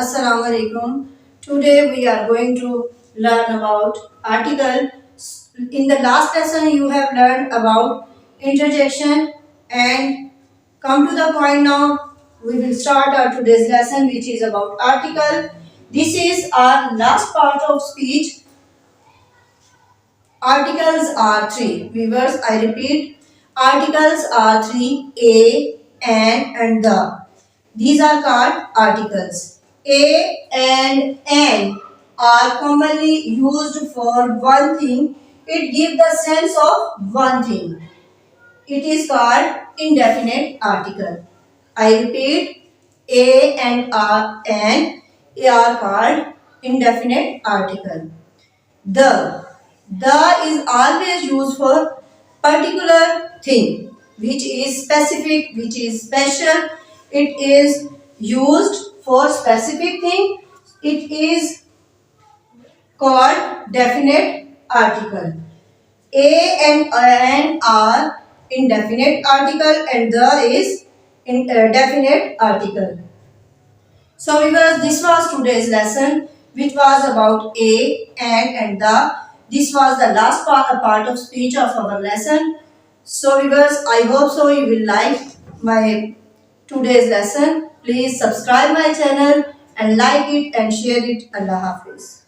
Assalamu alaikum. Today we are going to learn about article. In the last lesson you have learned about interjection, and come to the point now. We will start our today's lesson, which is about article. This is our last part of speech. Articles are three. Viewers, I repeat. Articles are three: a, an and the. These are called articles. A and an are commonly used for one thing. It gives the sense of one thing. It is called indefinite article. I repeat, a and an are called indefinite article. The is always used for particular thing, which is specific, which is special. It is used for specific thing. It is called definite article. A and an are indefinite article, and the is definite article. So viewers, this was today's lesson, which was about a, an and the. This was the last part of speech of our lesson. So viewers, I hope so you will like my today's lesson. Please subscribe my channel and like it and share it. Allah Hafiz.